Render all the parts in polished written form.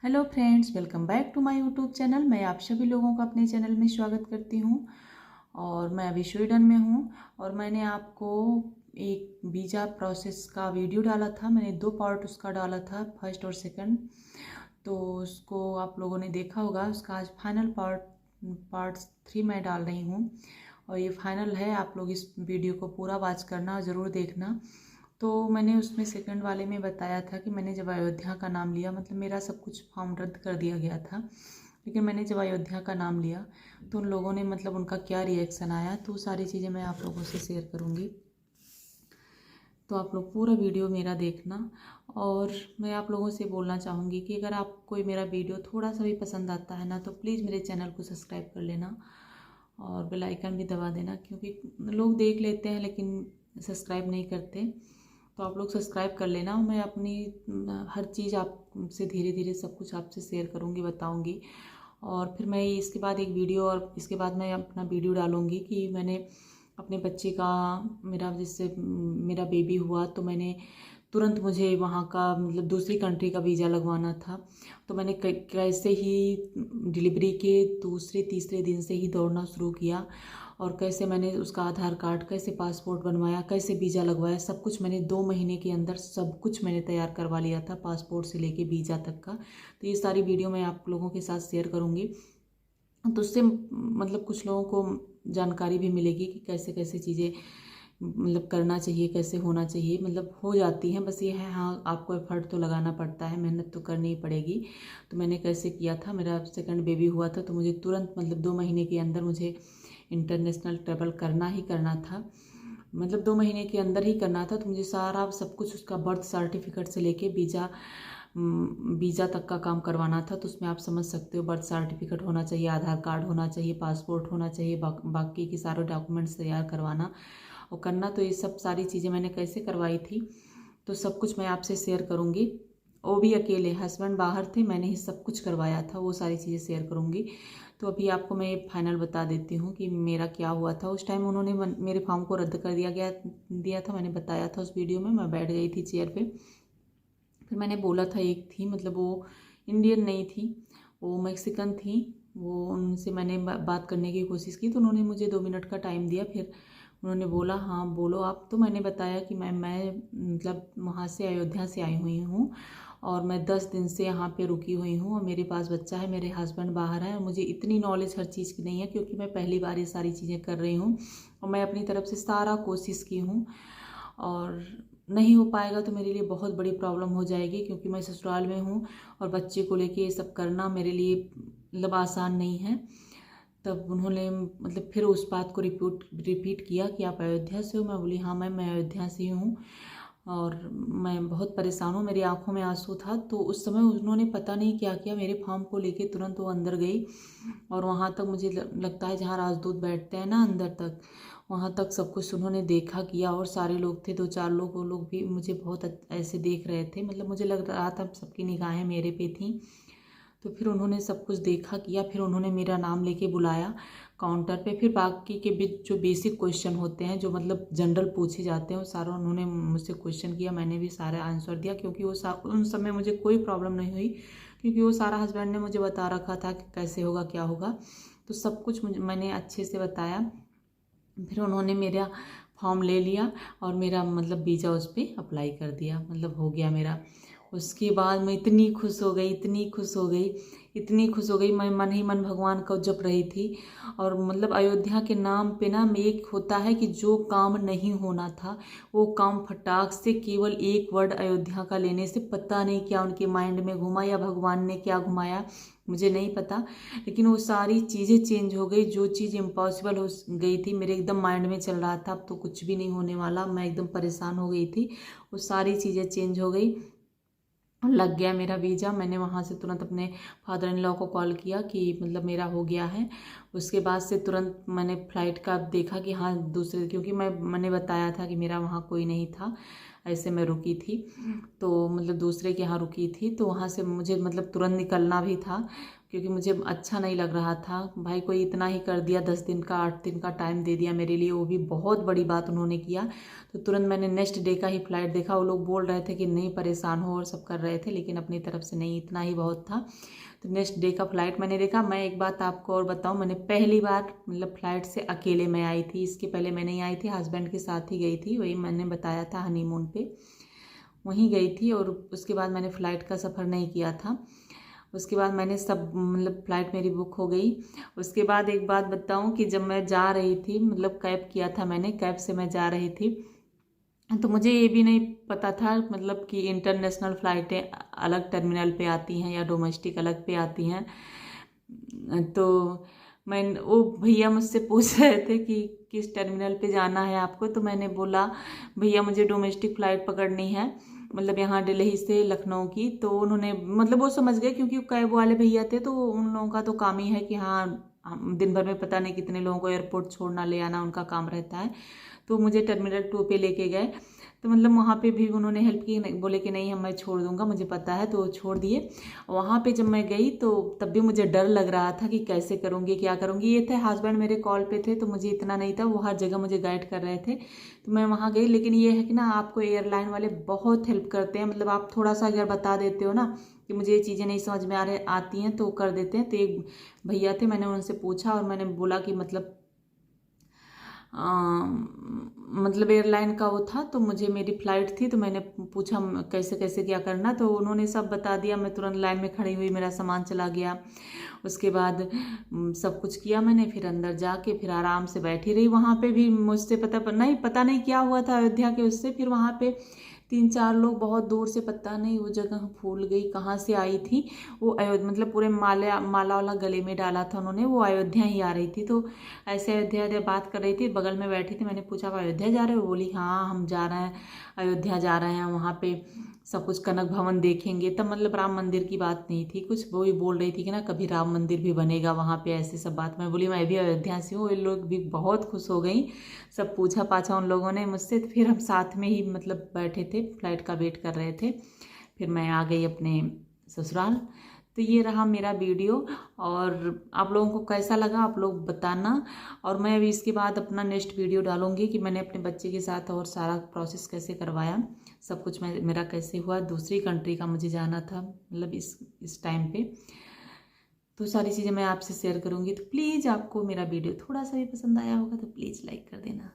Hello friends, welcome back to my YouTube channel. मैं आप सभी लोगों का अपने चैनल में स्वागत करती हूँ। और मैं अभी स्वीडन में हूँ और मैंने आपको एक वीज़ा प्रोसेस का वीडियो डाला था। मैंने 2 पार्ट उसका डाला था, फर्स्ट और सेकंड। तो उसको आप लोगों ने देखा होगा। उसका आज फाइनल पार्ट 3 मैं डाल रही हूँ और ये फाइनल है। आप लोग इस वीडियो को पूरा वॉच करना, ज़रूर देखना। तो मैंने उसमें सेकंड वाले में बताया था कि मैंने जब अयोध्या का नाम लिया, मतलब मेरा सब कुछ फॉर्म रद्द कर दिया गया था, लेकिन मैंने जब अयोध्या का नाम लिया तो उन लोगों ने मतलब उनका क्या रिएक्शन आया, तो सारी चीज़ें मैं आप लोगों से शेयर करूँगी। तो आप लोग पूरा वीडियो मेरा देखना। और मैं आप लोगों से बोलना चाहूँगी कि अगर आप कोई मेरा वीडियो थोड़ा सा भी पसंद आता है ना, तो प्लीज़ मेरे चैनल को सब्सक्राइब कर लेना और बेल आइकन भी दबा देना, क्योंकि लोग देख लेते हैं लेकिन सब्सक्राइब नहीं करते। तो आप लोग सब्सक्राइब कर लेना। मैं अपनी हर चीज़ आपसे धीरे धीरे सब कुछ आपसे शेयर करूँगी, बताऊँगी। और फिर मैं इसके बाद एक वीडियो, और इसके बाद मैं अपना वीडियो डालूँगी कि मैंने अपने बच्चे का, मेरा जिससे मेरा बेबी हुआ, तो मैंने तुरंत, मुझे वहाँ का मतलब दूसरी कंट्री का वीज़ा लगवाना था। तो मैंने कैसे ही डिलीवरी के दूसरे तीसरे दिन से ही दौड़ना शुरू किया, और कैसे मैंने उसका आधार कार्ड, कैसे पासपोर्ट बनवाया, कैसे वीज़ा लगवाया, सब कुछ मैंने 2 महीने के अंदर सब कुछ मैंने तैयार करवा लिया था, पासपोर्ट से लेके वीज़ा तक का। तो ये सारी वीडियो मैं आप लोगों के साथ शेयर करूँगी। तो उससे मतलब कुछ लोगों को जानकारी भी मिलेगी कि कैसे कैसे चीज़ें मतलब करना चाहिए, कैसे होना चाहिए, मतलब हो जाती हैं। बस ये है, हाँ, आपको एफर्ट तो लगाना पड़ता है, मेहनत तो करनी ही पड़ेगी। तो मैंने कैसे किया था, मेरा सेकंड बेबी हुआ था तो मुझे तुरंत मतलब 2 महीने के अंदर मुझे इंटरनेशनल ट्रैवल करना ही करना था। मतलब 2 महीने के अंदर ही करना था। तो मुझे सारा सब कुछ, उसका बर्थ सर्टिफिकेट से लेके वीज़ा तक का काम करवाना था। तो उसमें आप समझ सकते हो, बर्थ सर्टिफिकेट होना चाहिए, आधार कार्ड होना चाहिए, पासपोर्ट होना चाहिए, बाकी के सारे डॉक्यूमेंट्स तैयार करवाना और करना। तो ये सब सारी चीज़ें मैंने कैसे करवाई थी, तो सब कुछ मैं आपसे शेयर करूँगी। वो भी अकेले, हस्बैंड बाहर थे, मैंने ही सब कुछ करवाया था, वो सारी चीज़ें शेयर करूँगी। तो अभी आपको मैं फाइनल बता देती हूँ कि मेरा क्या हुआ था। उस टाइम उन्होंने मेरे फॉर्म को रद्द कर दिया था। मैंने बताया था उस वीडियो में, मैं बैठ गई थी चेयर पे। फिर मैंने बोला था, एक थी मतलब वो इंडियन नहीं थी, वो मैक्सिकन थी। वो उनसे मैंने बात करने की कोशिश की, तो उन्होंने मुझे 2 मिनट का टाइम दिया। फिर उन्होंने बोला, हाँ बोलो आप। तो मैंने बताया कि मैं मतलब वहाँ से, अयोध्या से आई हुई हूँ और मैं 10 दिन से यहाँ पे रुकी हुई हूँ और मेरे पास बच्चा है, मेरे हस्बैंड बाहर हैं और मुझे इतनी नॉलेज हर चीज़ की नहीं है, क्योंकि मैं पहली बार ये सारी चीज़ें कर रही हूँ और मैं अपनी तरफ से सारा कोशिश की हूँ। और नहीं हो पाएगा तो मेरे लिए बहुत बड़ी प्रॉब्लम हो जाएगी, क्योंकि मैं ससुराल में हूँ और बच्चे को लेके ये सब करना मेरे लिए मतलब आसान नहीं है। तब उन्होंने मतलब फिर उस बात को रिपीट किया कि आप अयोध्या से हो। मैं बोली, हाँ मैम, मैं अयोध्या से ही हूँ और मैं बहुत परेशान हूँ, मेरी आंखों में आंसू था। तो उस समय उन्होंने पता नहीं क्या किया, मेरे फॉर्म को लेके तुरंत वो अंदर गई और वहाँ तक, मुझे लगता है जहाँ राजदूत बैठते हैं ना, अंदर तक, वहाँ तक सब कुछ उन्होंने देखा किया। और सारे लोग थे, 2-4 लोग, वो लोग भी मुझे बहुत ऐसे देख रहे थे, मतलब मुझे लग रहा था सबकी निगाहें मेरे पे थी। तो फिर उन्होंने सब कुछ देखा किया, फिर उन्होंने मेरा नाम लेके बुलाया काउंटर पे। फिर बाकी के भी जो बेसिक क्वेश्चन होते हैं, जो मतलब जनरल पूछे जाते हैं, वो सारा उन्होंने मुझसे क्वेश्चन किया। मैंने भी सारे आंसर दिया, क्योंकि वो उन सब में मुझे कोई प्रॉब्लम नहीं हुई, क्योंकि वो सारा हस्बैंड ने मुझे बता रखा था कि कैसे होगा, क्या होगा। तो सब कुछ मैंने अच्छे से बताया। फिर उन्होंने मेरा फॉर्म ले लिया और मेरा मतलब वीज़ा उस पर अप्लाई कर दिया, मतलब हो गया मेरा। उसके बाद मैं इतनी खुश हो गई, इतनी खुश हो गई, इतनी खुश हो गई, मैं मन ही मन भगवान को जप रही थी। और मतलब अयोध्या के नाम पे ना, में एक होता है कि जो काम नहीं होना था वो काम फटाक से, केवल एक वर्ड अयोध्या का लेने से, पता नहीं क्या उनके माइंड में घुमा या भगवान ने क्या घुमाया, मुझे नहीं पता, लेकिन वो सारी चीज़ें चेंज हो गई। जो चीज़ इम्पॉसिबल हो गई थी, मेरे एकदम माइंड में चल रहा था अब तो कुछ भी नहीं होने वाला, मैं एकदम परेशान हो गई थी, वो सारी चीज़ें चेंज हो गई। लग गया मेरा वीज़ा। मैंने वहाँ से तुरंत अपने फादर इन लॉ को कॉल किया कि मतलब मेरा हो गया है। उसके बाद से तुरंत मैंने फ़्लाइट का देखा कि हाँ दूसरे, क्योंकि मैंने बताया था कि मेरा वहाँ कोई नहीं था, ऐसे मैं रुकी थी, तो मतलब दूसरे के यहाँ रुकी थी। तो वहाँ से मुझे मतलब तुरंत निकलना भी था, क्योंकि मुझे अच्छा नहीं लग रहा था। भाई कोई इतना ही कर दिया, 10 दिन का 8 दिन का टाइम दे दिया मेरे लिए, वो भी बहुत बड़ी बात उन्होंने किया। तो तुरंत मैंने नेक्स्ट डे का ही फ़्लाइट देखा। वो लोग बोल रहे थे कि नहीं परेशान हो और सब कर रहे थे, लेकिन अपनी तरफ से नहीं, इतना ही बहुत था। तो नेक्स्ट डे का फ़्लाइट मैंने देखा। मैं एक बात आपको और बताऊं, मैंने पहली बार मतलब फ़्लाइट से अकेले मैं आई थी। इसके पहले मैं नहीं आई थी, हस्बैंड के साथ ही गई थी, वही मैंने बताया था हनीमून पे वहीं गई थी। और उसके बाद मैंने फ़्लाइट का सफ़र नहीं किया था। उसके बाद मैंने सब मतलब फ़्लाइट मेरी बुक हो गई। उसके बाद एक बात बताऊं कि जब मैं जा रही थी, मतलब कैब किया था मैंने, कैब से मैं जा रही थी, तो मुझे ये भी नहीं पता था मतलब कि इंटरनेशनल फ़्लाइटें अलग टर्मिनल पे आती हैं या डोमेस्टिक अलग पे आती हैं। तो मैं वो भैया मुझसे पूछ रहे थे कि किस टर्मिनल पे जाना है आपको, तो मैंने बोला भैया मुझे डोमेस्टिक फ़्लाइट पकड़नी है, मतलब यहाँ दिल्ली से लखनऊ की। तो उन्होंने मतलब वो समझ गए, क्योंकि कैब वाले भैया थे, तो उन लोगों का तो काम ही है कि हाँ दिन भर में पता नहीं कितने लोगों को एयरपोर्ट छोड़ना ले आना उनका काम रहता है। तो मुझे टर्मिनल 2 पे लेके गए। तो मतलब वहाँ पे भी उन्होंने हेल्प की, बोले कि नहीं हम मैं छोड़ दूंगा, मुझे पता है, तो छोड़ दिए। वहाँ पे जब मैं गई तो तब भी मुझे डर लग रहा था कि कैसे करूँगी क्या करूँगी। ये थे हस्बैंड मेरे कॉल पे थे, तो मुझे इतना नहीं था, वो हर जगह मुझे गाइड कर रहे थे। तो मैं वहाँ गई। लेकिन ये है कि ना आपको एयरलाइन वाले बहुत हेल्प करते हैं, मतलब आप थोड़ा सा अगर बता देते हो ना कि मुझे ये चीज़ें नहीं समझ में आती हैं तो कर देते हैं। तो एक भैया थे, मैंने उनसे पूछा और मैंने बोला कि मतलब मतलब एयरलाइन का वो था, तो मुझे मेरी फ़्लाइट थी, तो मैंने पूछा कैसे कैसे क्या करना, तो उन्होंने सब बता दिया। मैं तुरंत लाइन में खड़ी हुई, मेरा सामान चला गया। उसके बाद सब कुछ किया मैंने, फिर अंदर जाके फिर आराम से बैठी रही। वहाँ पे भी मुझसे पता नहीं क्या हुआ था अयोध्या के उससे। फिर वहाँ पे 3-4 लोग बहुत दूर से, पता नहीं वो जगह भूल गई कहाँ से आई थी, वो मतलब पूरे माला वाला गले में डाला था उन्होंने, वो अयोध्या ही आ रही थी। तो ऐसे अयोध्या बात कर रही थी, बगल में बैठी थी। मैंने पूछा आप अयोध्या जा रहे हो? बोली हाँ हम जा रहे हैं, अयोध्या जा रहे हैं, वहाँ पे सब कुछ कनक भवन देखेंगे। तब मतलब राम मंदिर की बात नहीं थी कुछ, वो ही बोल रही थी कि ना कभी राम मंदिर भी बनेगा वहाँ पे, ऐसे सब बात। मैं बोली मैं भी अयोध्या से हूँ। ये लोग भी बहुत खुश हो गई, सब पूछा पाछा उन लोगों ने मुझसे। तो फिर हम साथ में ही मतलब बैठे थे, फ्लाइट का वेट कर रहे थे। फिर मैं आ गई अपने ससुराल। तो ये रहा मेरा वीडियो, और आप लोगों को कैसा लगा आप लोग बताना। और मैं अभी इसके बाद अपना नेक्स्ट वीडियो डालूंगी कि मैंने अपने बच्चे के साथ और सारा प्रोसेस कैसे करवाया, सब कुछ मेरा कैसे हुआ। दूसरी कंट्री का मुझे जाना था मतलब इस टाइम पे, तो सारी चीज़ें मैं आपसे शेयर करूंगी। तो प्लीज़ आपको मेरा वीडियो थोड़ा सा भी पसंद आया होगा तो प्लीज़ लाइक कर देना।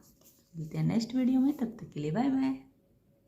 मिलते हैं नेक्स्ट वीडियो में, तब तक के लिए बाय बाय।